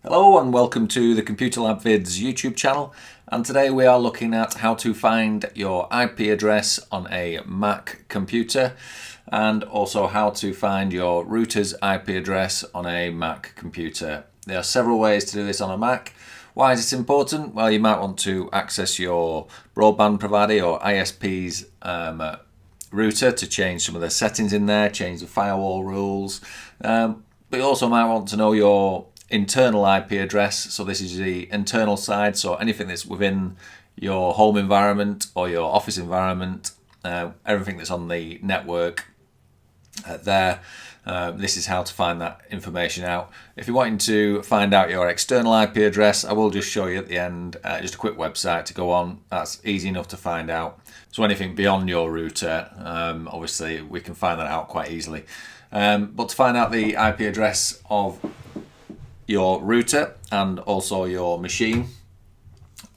Hello and welcome to the Computer Lab Vids YouTube channel, and today we are looking at how to find your IP address on a Mac computer and also how to find your router's IP address on a Mac computer. There are several ways to do this on a Mac. Why is it important? Well, you might want to access your broadband provider or ISP's router to change some of the settings in there, change the firewall rules, but you also might want to know your internal IP address. So this is the internal side, so anything that's within your home environment or your office environment, everything that's on the network there. This is how to find that information out. If you're wanting to find out your external IP address, I will just show you at the end just a quick website to go on. That's easy enough to find out. So anything beyond your router, obviously we can find that out quite easily. But to find out the IP address of your router and also your machine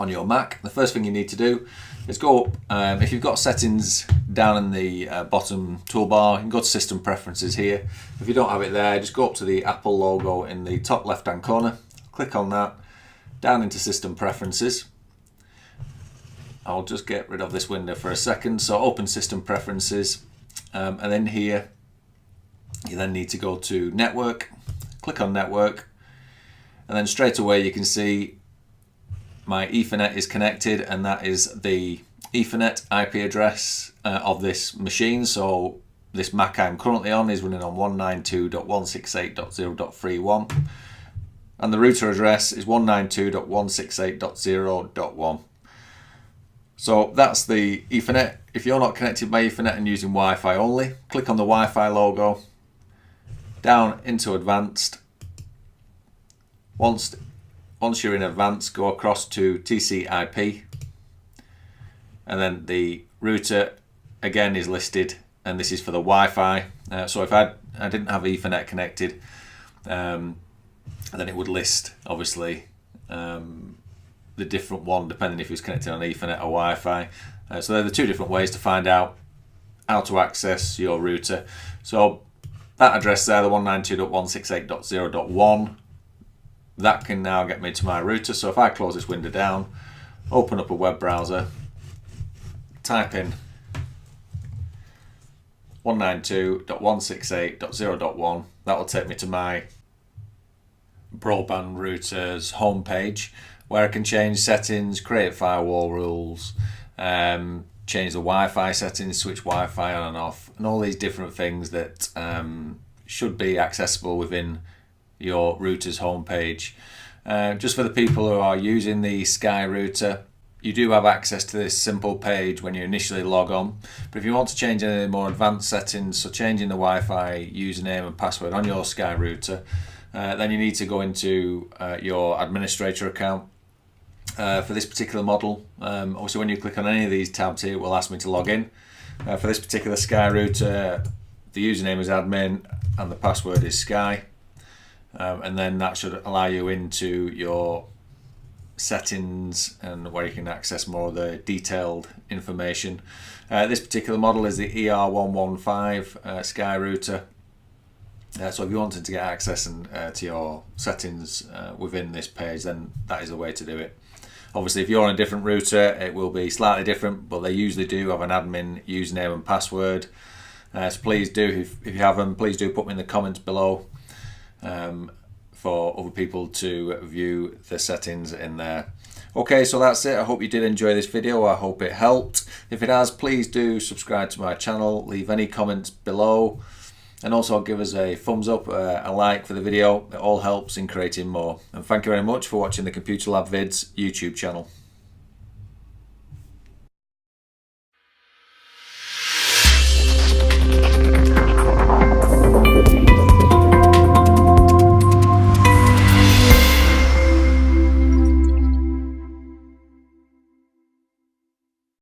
on your Mac, the first thing you need to do is go up, if you've got settings down in the bottom toolbar, you can go to System Preferences here. If you don't have it there, just go up to the Apple logo in the top left hand corner, click on that, down into System Preferences. I'll just get rid of this window for a second. So open System Preferences, and then here you then need to go to Network, click on Network, and then straight away you can see my Ethernet is connected, and that is the Ethernet IP address of this machine. So this Mac I'm currently on is running on 192.168.0.31, and the router address is 192.168.0.1. So that's the Ethernet. If you're not connected by Ethernet and using Wi-Fi only, click on the Wi-Fi logo, down into Advanced. Once you're in Advanced, go across to TCP, and then the router again is listed, and this is for the Wi-Fi. So if I didn't have Ethernet connected, then it would list obviously the different one depending if it's connected on Ethernet or Wi-Fi. So they're the two different ways to find out how to access your router. So that address there, the 192.168.0.1, that can now get me to my router. So if I close this window down, open up a web browser, type in 192.168.0.1, that will take me to my broadband router's homepage, where I can change settings, create firewall rules, change the Wi-Fi settings, switch Wi-Fi on and off, and all these different things that should be accessible within your router's homepage. Just for the people who are using the Sky router, you do have access to this simple page when you initially log on. But if you want to change any more advanced settings, so changing the Wi-Fi username and password on your Sky router, then you need to go into your administrator account. For this particular model, obviously when you click on any of these tabs here, it will ask me to log in. For this particular Sky router, the username is admin and the password is Sky. And then that should allow you into your settings and where you can access more of the detailed information. This particular model is the ER115 Sky router. So if you wanted to get access to your settings within this page, then that is the way to do it. Obviously, if you're on a different router, it will be slightly different, but they usually do have an admin username and password. So please do, if you have them, please do put them in the comments below for other people to view the settings in there. Okay, so that's it. I hope you did enjoy this video. I hope it helped. If it has, please do subscribe to my channel, leave any comments below, and also give us a thumbs up, a like for the video. It all helps in creating more. And thank you very much for watching the Computer Lab Vids YouTube channel.